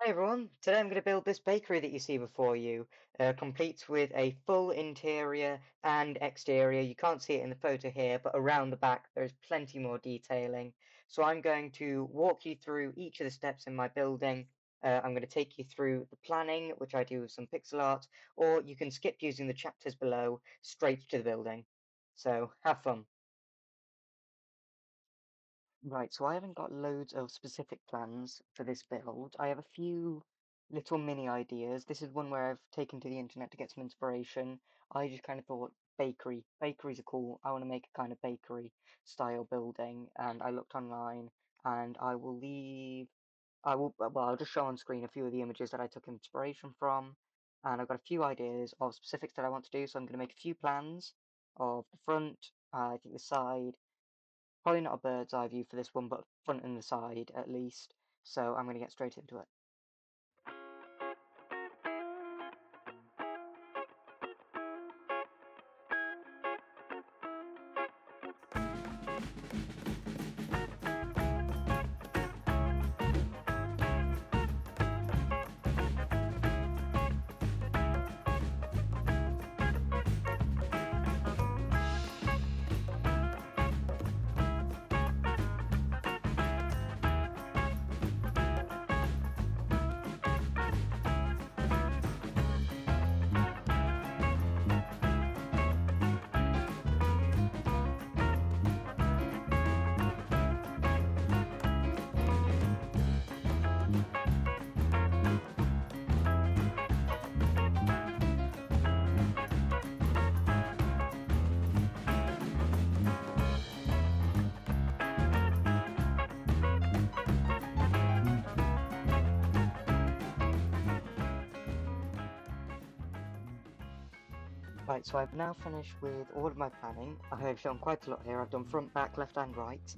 Hi everyone, today I'm going to build this bakery that you see before you, complete with a full interior and exterior. You can't see it in the photo here, but around the back there's plenty more detailing. So I'm going to walk you through each of the steps in my building. I'm going to take you through the planning, which I do with some pixel art, or you can skip using the chapters below straight to the building. So have fun. Right, so I haven't got loads of specific plans for this build. I have a few little mini ideas. This is one where I've taken to the internet to get some inspiration. I just kind of thought bakery. Bakeries are cool. I want to make a kind of bakery style building. And I looked online and I'll just show on screen a few of the images that I took inspiration from. And I've got a few ideas of specifics that I want to do. So I'm going to make a few plans of the front, I think the side. Probably not a bird's eye view for this one, but front and the side at least. So I'm going to get straight into it. Right, so I've now finished with all of my planning. I have shown quite a lot here. I've done front, back, left and right.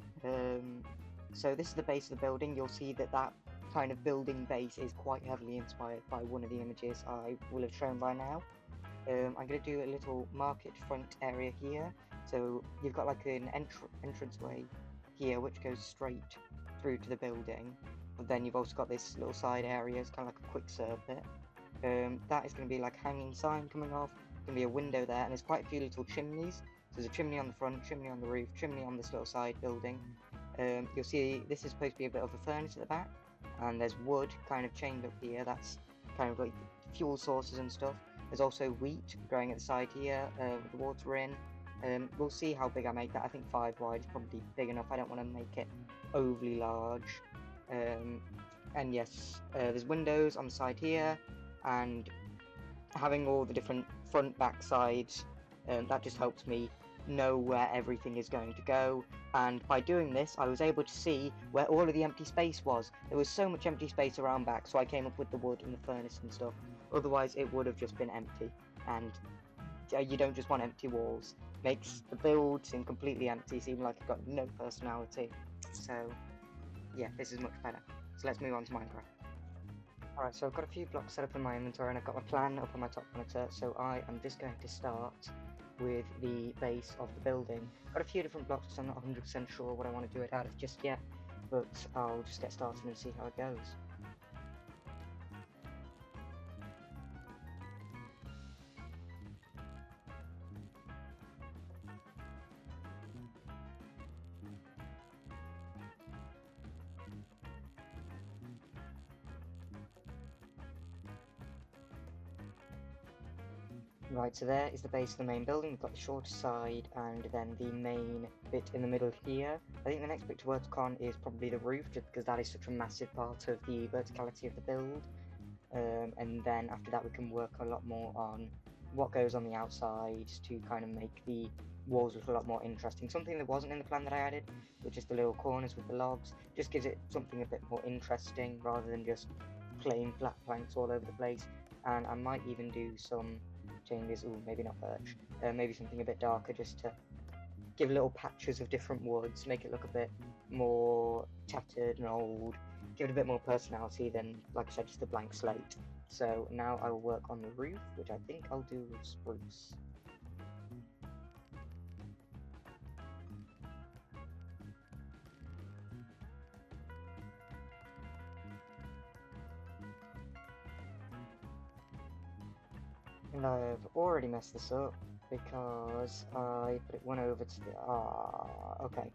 So this is the base of the building. You'll see that that kind of building base is quite heavily inspired by one of the images I will have shown by now. I'm going to do a little market front area here. So you've got like an entranceway here which goes straight through to the building. But then you've also got this little side area, it's kind of like a quick serve bit. That is going to be like hanging sign coming off. Going to be a window there, and there's quite a few little chimneys. So there's a chimney on the front, chimney on the roof, chimney on this little side building. You'll see this is supposed to be a bit of a furnace at the back, and there's wood kind of chained up here. That's kind of like fuel sources and stuff. There's also wheat growing at the side here with the water in. We'll see how big I make that. I think 5 wide is probably big enough. I don't want to make it overly large. Um, and yes, there's windows on the side here, and having all the different front, back sides, that just helps me know where everything is going to go. And by doing this, I was able to see where all of the empty space was. There was so much empty space around back, so I came up with the wood and the furnace and stuff. Otherwise, it would have just been empty. And you don't just want empty walls. Makes the build seem completely empty, seem like it's got no personality. So, yeah, this is much better. So let's move on to Minecraft. Alright, so I've got a few blocks set up in my inventory and I've got my plan up on my top monitor, so I am just going to start with the base of the building. Got a few different blocks because I'm not 100% sure what I want to do it out of just yet, but I'll just get started and see how it goes. Right, so there is the base of the main building. We've got the shorter side and then the main bit in the middle here. I think the next bit to work on is probably the roof, just because that is such a massive part of the verticality of the build. And then after that we can work a lot more on what goes on the outside to kind of make the walls look a lot more interesting. Something that wasn't in the plan that I added, but just the little corners with the logs, just gives it something a bit more interesting rather than just plain flat planks all over the place. And I might even do some changes, ooh, maybe not birch, maybe something a bit darker just to give little patches of different woods, make it look a bit more tattered and old, give it a bit more personality than, like I said, just a blank slate. So now I will work on the roof, which I think I'll do with spruce. And I've already messed this up because I put one over to the... okay.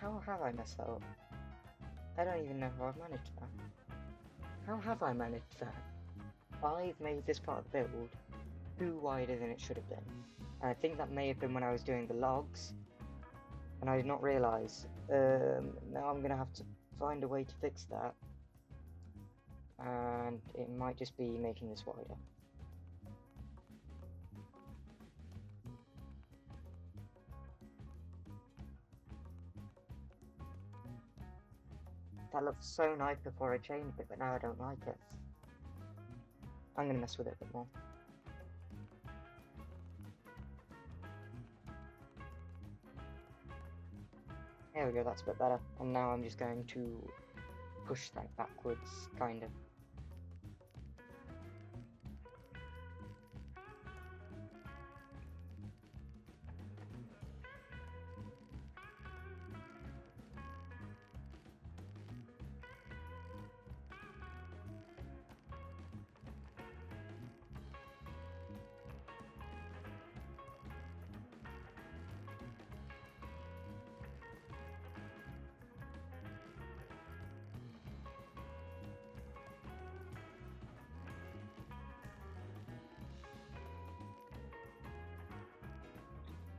How have I messed that up? I don't even know how I've managed that. How have I managed that? I've made this part of the build too wider than it should have been. And I think that may have been when I was doing the logs, and I did not realise. Now I'm going to have to find a way to fix that. And it might just be making this wider. That looked so nice before I changed it, but now I don't like it. I'm going to mess with it a bit more. There we go, that's a bit better. And now I'm just going to push that backwards, kind of.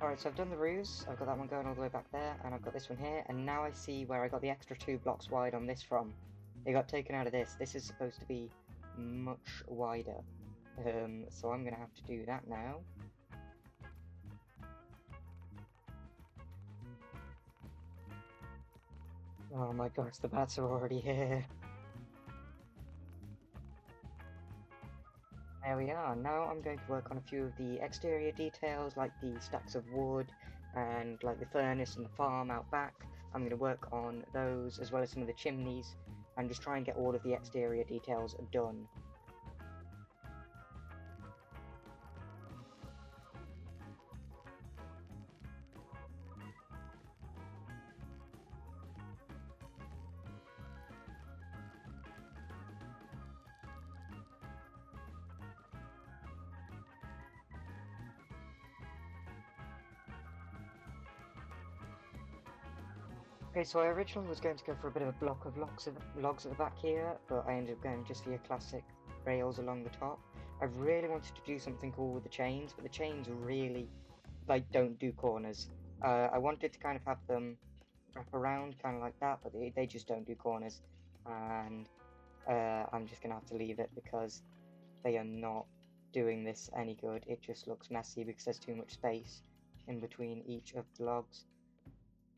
Alright, so I've done the roofs, I've got that one going all the way back there, and I've got this one here, and now I see where I got the extra 2 blocks wide on this from. It got taken out of this. This is supposed to be much wider. So I'm going to have to do that now. Oh my gosh, the bats are already here. There we are. Now I'm going to work on a few of the exterior details, like the stacks of wood and like the furnace and the farm out back. I'm going to work on those as well as some of the chimneys and just try and get all of the exterior details done. Okay, so I originally was going to go for a bit of a block of logs at the back here, but I ended up going just for your classic rails along the top. I really wanted to do something cool with the chains, but the chains really, like, don't do corners. I wanted to kind of have them wrap around, kind of like that, but they just don't do corners. And I'm just going to have to leave it because they are not doing this any good. It just looks messy because there's too much space in between each of the logs.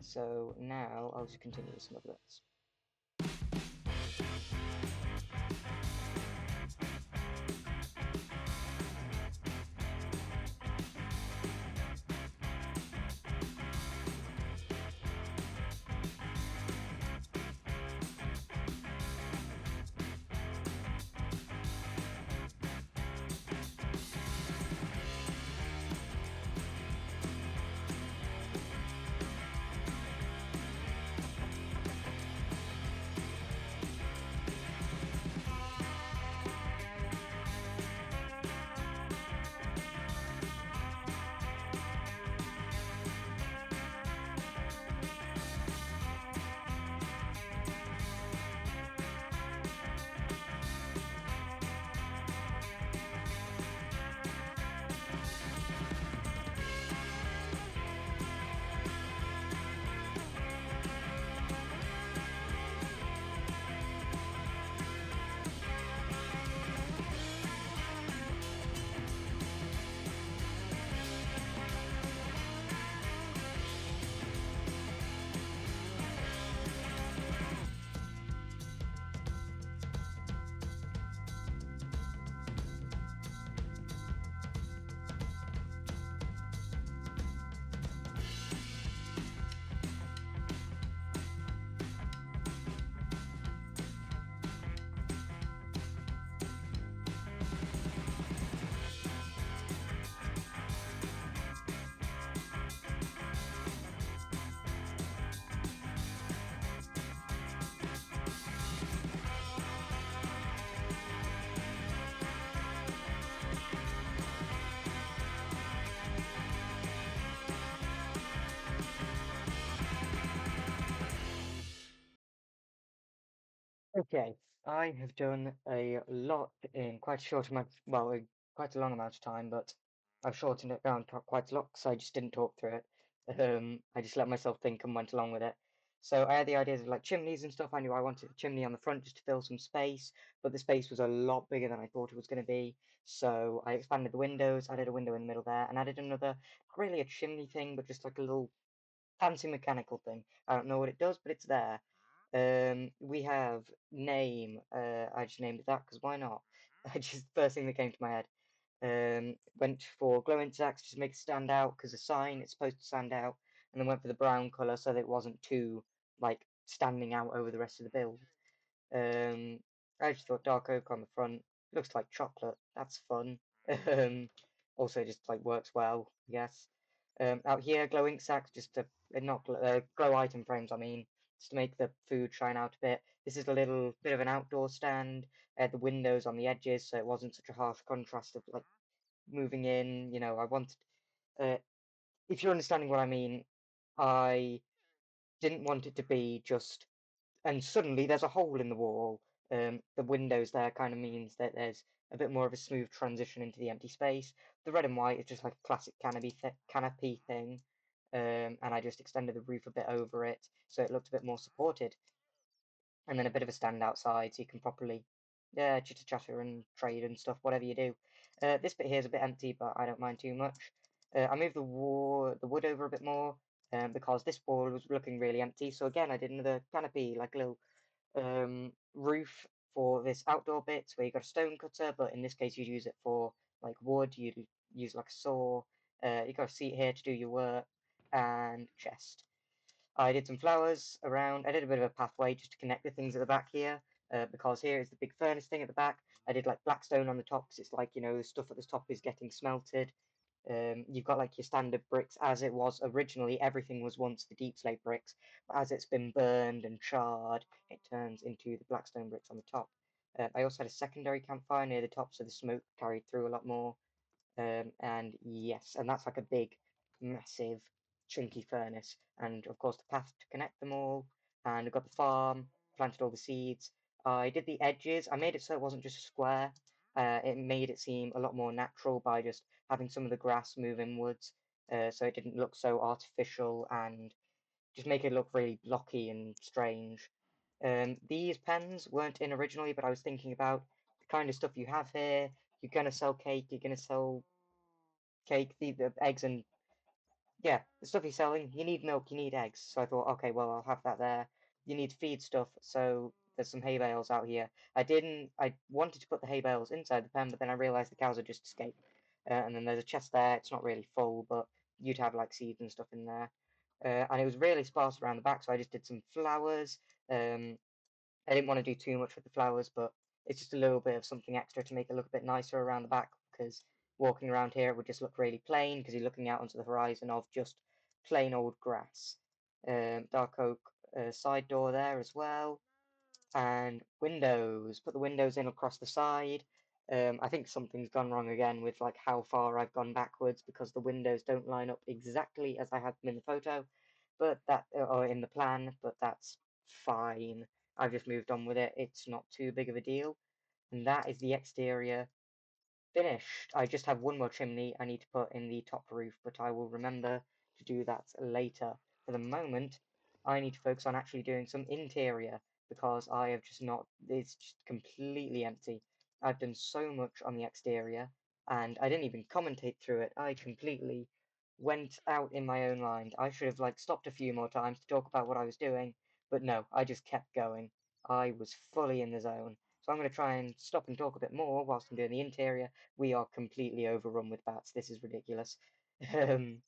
So now I'll just continue with some of this. Okay, I have done a lot in quite a short amount, well, quite a long amount of time, but I've shortened it down to quite a lot because I just didn't talk through it. I just let myself think and went along with it. So I had the ideas of like chimneys and stuff. I knew I wanted a chimney on the front just to fill some space, but the space was a lot bigger than I thought it was going to be. So I expanded the windows, added a window in the middle there, and added another, not really a chimney thing, but just like a little fancy mechanical thing. I don't know what it does, but it's there. We have name. I just named it that because why not? I just first thing that came to my head. Went for glow in sacks just to make it stand out because the sign it's supposed to stand out, and then went for the brown color so that it wasn't too like standing out over the rest of the build. Um, I just thought dark oak on the front looks like chocolate. That's fun. Um, also just like works well, I guess. Out here, glow ink sacks just to not glow item frames. I mean, just to make the food shine out a bit. This is a little bit of an outdoor stand. I had the windows on the edges, so it wasn't such a harsh contrast of like moving in. You know, I wanted. Uh, if you're understanding what I mean, I didn't want it to be just and suddenly there's a hole in the wall. The windows there kind of means that there's a bit more of a smooth transition into the empty space. The red and white is just like a classic canopy thing, and I just extended the roof a bit over it so it looked a bit more supported, and then a bit of a stand outside so you can properly, yeah, chitter chatter and trade and stuff, whatever you do. This bit here is a bit empty, but I don't mind too much. I moved the wood over a bit more because this wall was looking really empty. So again, I did another canopy, like a little roof for this outdoor bit where you got a stone cutter, but in this case you'd use it for like wood, you'd use like a saw, you got a seat here to do your work, and chest. I did some flowers around, I did a bit of a pathway just to connect the things at the back here, because here is the big furnace thing at the back. I did like blackstone on the top because it's like, you know, the stuff at the top is getting smelted. You've got like your standard bricks as it was originally. Everything was once the deep slate bricks, but as it's been burned and charred, it turns into the blackstone bricks on the top. I also had a secondary campfire near the top, so the smoke carried through a lot more. And yes, and that's like a big, massive, chunky furnace. And of course, the path to connect them all. And I've got the farm, planted all the seeds. I did the edges. I made it so it wasn't just a square. It made it seem a lot more natural by just having some of the grass move inwards, so it didn't look so artificial and just make it look really blocky and strange. These pens weren't in originally, but I was thinking about the kind of stuff you have here. You're gonna sell cake. You're gonna sell cake, the eggs, and yeah, the stuff you're selling. You need milk. You need eggs. So I thought, okay, well, I'll have that there. You need feed stuff, so there's some hay bales out here. I didn't. I wanted to put the hay bales inside the pen, but then I realised the cows would just escape. And then there's a chest there. It's not really full, but you'd have like seeds and stuff in there. And it was really sparse around the back, so I just did some flowers. Um, I didn't want to do too much with the flowers, but it's just a little bit of something extra to make it look a bit nicer around the back because walking around here it would just look really plain because you're looking out onto the horizon of just plain old grass. Dark oak side door there as well, and windows. Put the windows in across the side. I think something's gone wrong again with like how far I've gone backwards because the windows don't line up exactly as I had them in the photo, but that or in the plan, but that's fine. I've just moved on with it. It's not too big of a deal. And that is the exterior finished. I just have one more chimney I need to put in the top roof, but I will remember to do that later. For the moment, I need to focus on actually doing some interior because I have just not, it's just completely empty. I've done so much on the exterior and I didn't even commentate through it. I completely went out in my own mind. I should have like stopped a few more times to talk about what I was doing, but no, I just kept going. I was fully in the zone. So I'm going to try and stop and talk a bit more whilst I'm doing the interior. We are completely overrun with bats. This is ridiculous. um,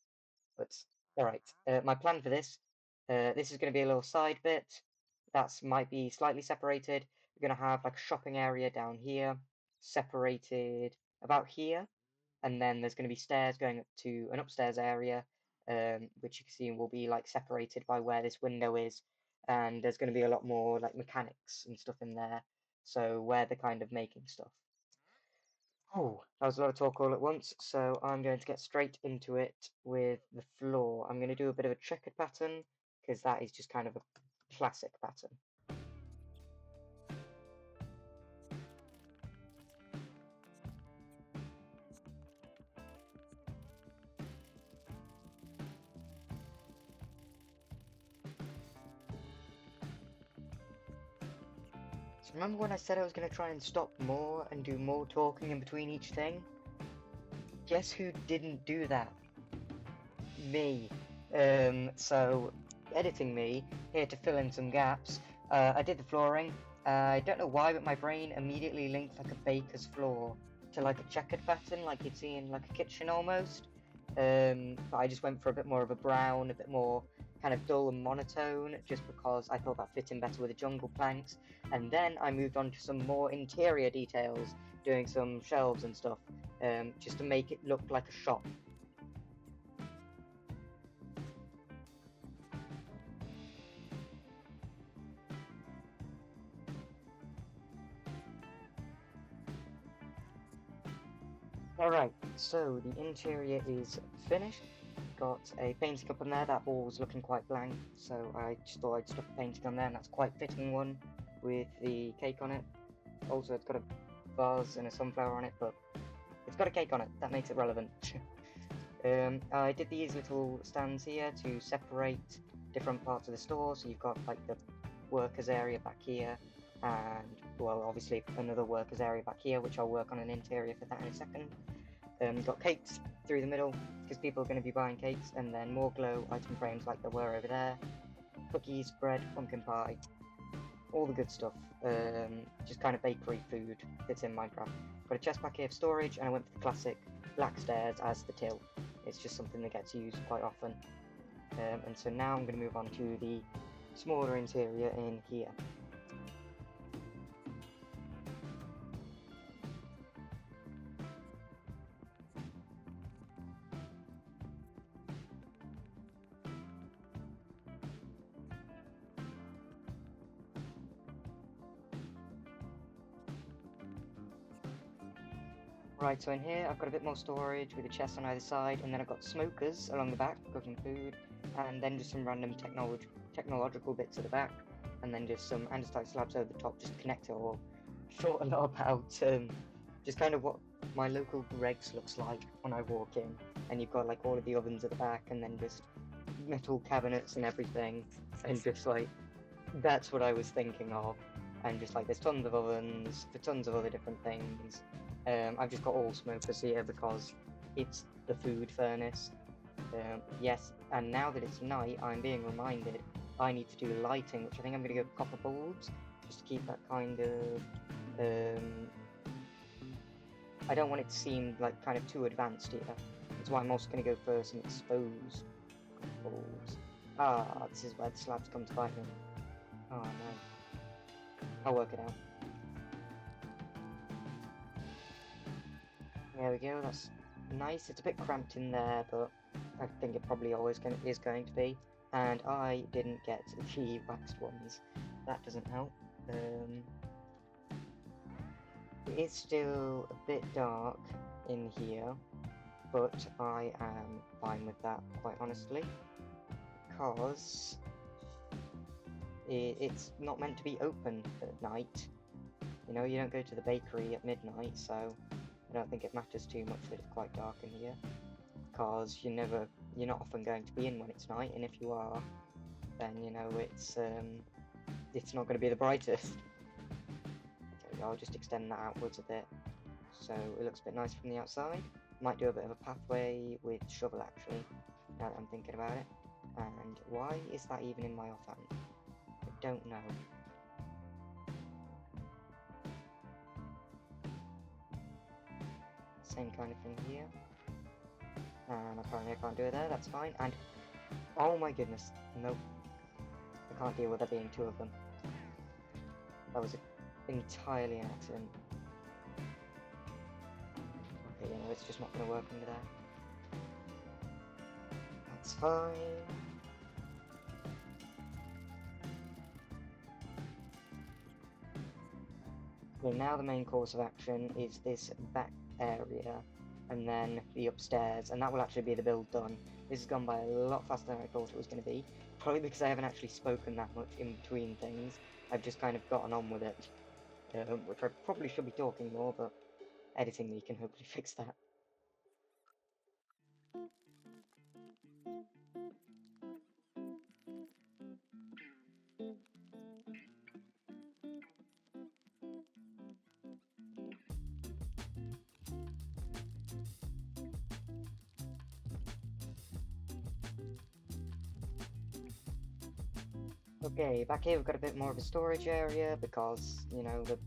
but all right, my plan for this is going to be a little side bit. That's might be slightly separated. We're going to have like a shopping area down here, separated about here, and then there's going to be stairs going up to an upstairs area, which you can see will be like separated by where this window is, and there's going to be a lot more like mechanics and stuff in there, so where they're kind of making stuff. Oh, that was a lot of talk all at once, so I'm going to get straight into it with the floor. I'm going to do a bit of a checkered pattern, because that is just kind of a classic pattern. Remember when I said I was going to try and stop more and do more talking in between each thing? Guess who didn't do that? Me. So, editing me, here to fill in some gaps. I did the flooring. I don't know why, but my brain immediately linked like a baker's floor to like a checkered pattern, like you'd see in like a kitchen almost. But I just went for a bit more of a brown, a bit more kind of dull and monotone, just because I thought that fit in better with the jungle planks. And then I moved on to some more interior details, doing some shelves and stuff, just to make it look like a shop. Alright, so the interior is finished. Got a painting up on there. That wall was looking quite blank, so I just thought I'd stuff a painting on there, and that's quite fitting one with the cake on it. Also, it's got a vase and a sunflower on it, but it's got a cake on it. That makes it relevant. I did these little stands here to separate different parts of the store. So you've got like the workers area back here, and well, obviously another workers area back here, which I'll work on an interior for that in a second. You've got cakes through the middle, because people are going to be buying cakes, and then more glow item frames like there were over there. Cookies, bread, pumpkin pie, all the good stuff. Just kind of bakery food that's in Minecraft. Got a chest back here for storage, and I went for the classic black stairs as the till. It's just something that gets used quite often. And so now I'm going to move on to the smaller interior in here. Right, so in here I've got a bit more storage with a chest on either side, and then I've got smokers along the back, cooking food, and then just some random technological bits at the back, and then just some andesite slabs over the top just to connect it all. Thought a lot about just kind of what my local Greggs looks like when I walk in, and you've got like all of the ovens at the back, and then just metal cabinets and everything, and just like that's what I was thinking of. And just like there's tons of ovens for tons of other different things. I've just got all smokers here because it's the food furnace. Yes, and now that it's night, I'm being reminded I need to do lighting, which I think I'm going to go copper bulbs, just to keep that kind of... I don't want it to seem like kind of too advanced here. That's why I'm also going to go for some exposed bulbs. Ah, this is where the slabs come to bite me. Oh no. I'll work it out. There we go, that's nice. It's a bit cramped in there, but I think it probably always is going to be. And I didn't get the waxed ones. That doesn't help. It is still a bit dark in here, but I am fine with that, quite honestly, because it's not meant to be open at night. You know, you don't go to the bakery at midnight, so I don't think it matters too much that it's quite dark in here, because you're not often going to be in when it's night, and if you are, then you know it's not going to be the brightest. Okay, I'll just extend that outwards a bit, so it looks a bit nice from the outside. Might do a bit of a pathway with shovel actually, now that I'm thinking about it. And why is that even in my offhand? I don't know. Same kind of thing here. And apparently I can't do it there, that's fine. And, oh my goodness, nope. I can't deal with there being two of them. That was entirely an accident. Okay, you know, it's just not going to work under there. That's fine. Okay, now the main course of action is this back area, and then the upstairs, and that will actually be the build done. This has gone by a lot faster than I thought it was going to be, probably because I haven't actually spoken that much in between things. I've just kind of gotten on with it, which I probably should be talking more, but editing me can hopefully fix that. Okay, back here we've got a bit more of a storage area because, you know, the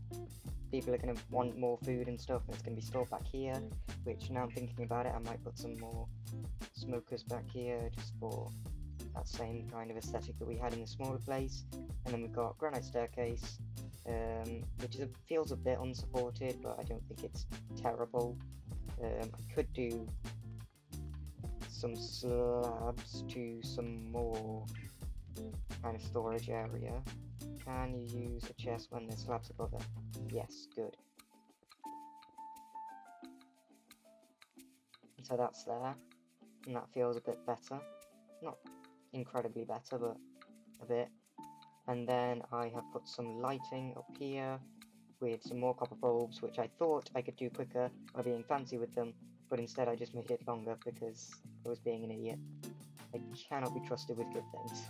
people are going to want more food and stuff, and it's going to be stored back here, which now I'm thinking about it, I might put some more smokers back here just for that same kind of aesthetic that we had in the smaller place. And then we've got granite staircase, which feels a bit unsupported, but I don't think it's terrible. I could do some slabs to some more kind of storage area. Can you use a chest when there's slabs above it? Yes, good. So that's there, and that feels a bit better. Not incredibly better, but a bit. And then I have put some lighting up here with some more copper bulbs, which I thought I could do quicker by being fancy with them, but instead I just made it longer because I was being an idiot. I cannot be trusted with good things.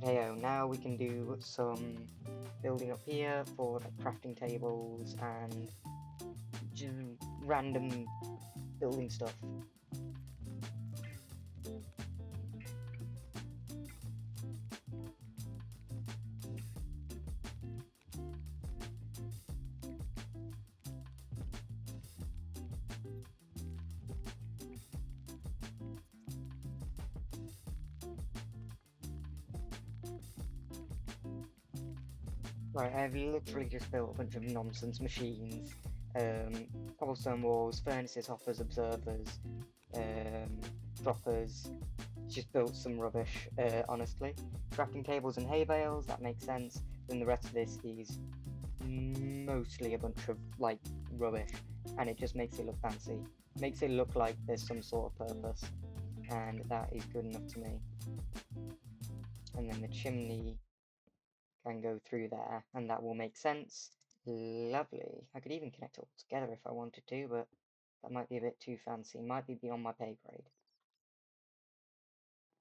Heyo, now we can do some building up here for like crafting tables and just random building stuff. Right, I've literally just built a bunch of nonsense machines. Cobblestone walls, furnaces, hoppers, observers, droppers. Just built some rubbish, honestly. Crafting tables and hay bales, that makes sense. Then the rest of this is mostly a bunch of, like, rubbish. And it just makes it look fancy. Makes it look like there's some sort of purpose. And that is good enough to me. And then the chimney can go through there, and that will make sense. Lovely. I could even connect it all together if I wanted to, but that might be a bit too fancy. Might be beyond my pay grade.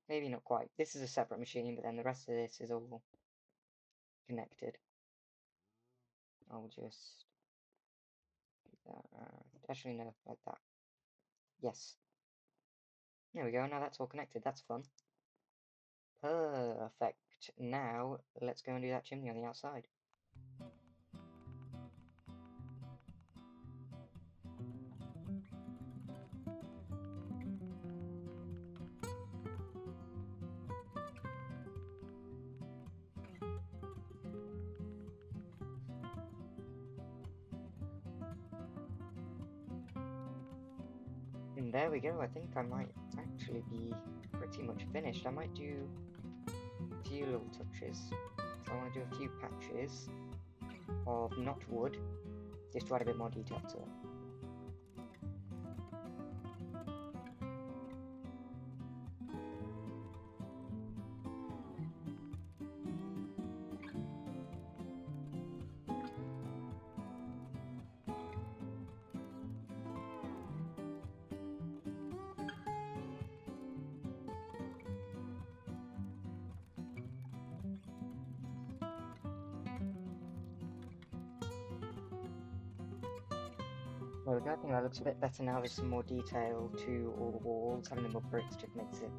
Maybe not quite. This is a separate machine, but then the rest of this is all connected. I'll just do that. Actually, no, like that. Yes. There we go. Now that's all connected. That's fun. Perfect. Now, let's go and do that chimney on the outside. And there we go. I think I might actually be pretty much finished. I might do a few little touches. So I want to do a few patches of not wood, just to add a bit more detail to it. Well, I think that looks a bit better now. There's some more detail to all the walls. Having them up bricks just makes it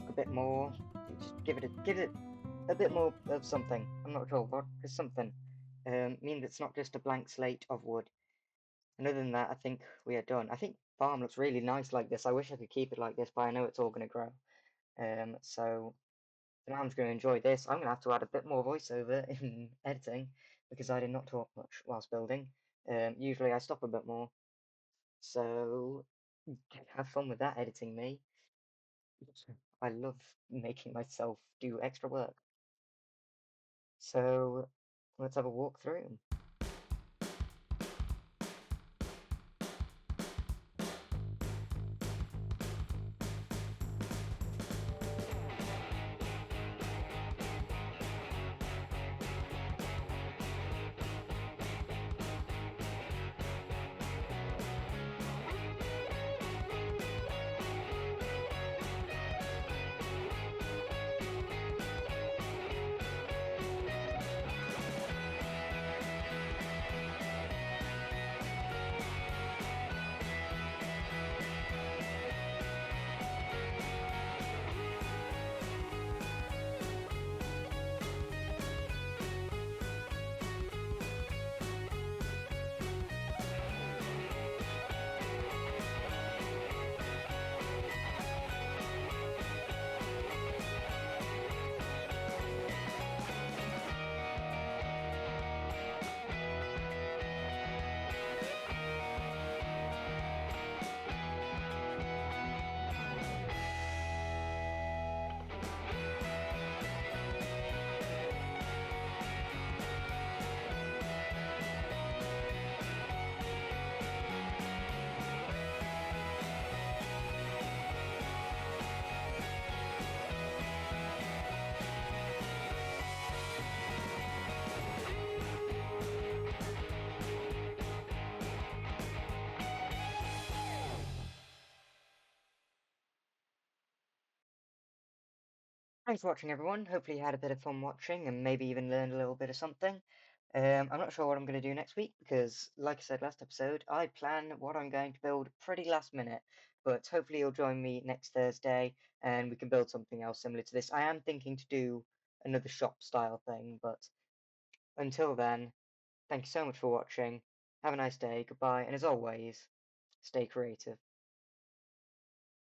a bit more. Just give it a bit more of something. I'm not sure what, because something means it's not just a blank slate of wood. And other than that, I think we are done. I think farm looks really nice like this. I wish I could keep it like this, but I know it's all going to grow. So now I'm just going to enjoy this. I'm going to have to add a bit more voiceover in editing because I did not talk much whilst building. Usually I stop a bit more. So have fun with that, editing me. I love making myself do extra work. So let's have a walk through. thanks for watching, everyone. Hopefully, you had a bit of fun watching and maybe even learned a little bit of something. I'm not sure what I'm going to do next week because, like I said last episode, I plan what I'm going to build pretty last minute. But hopefully, you'll join me next Thursday and we can build something else similar to this. I am thinking to do another shop style thing, but until then, thank you so much for watching. Have a nice day, goodbye, and as always, stay creative.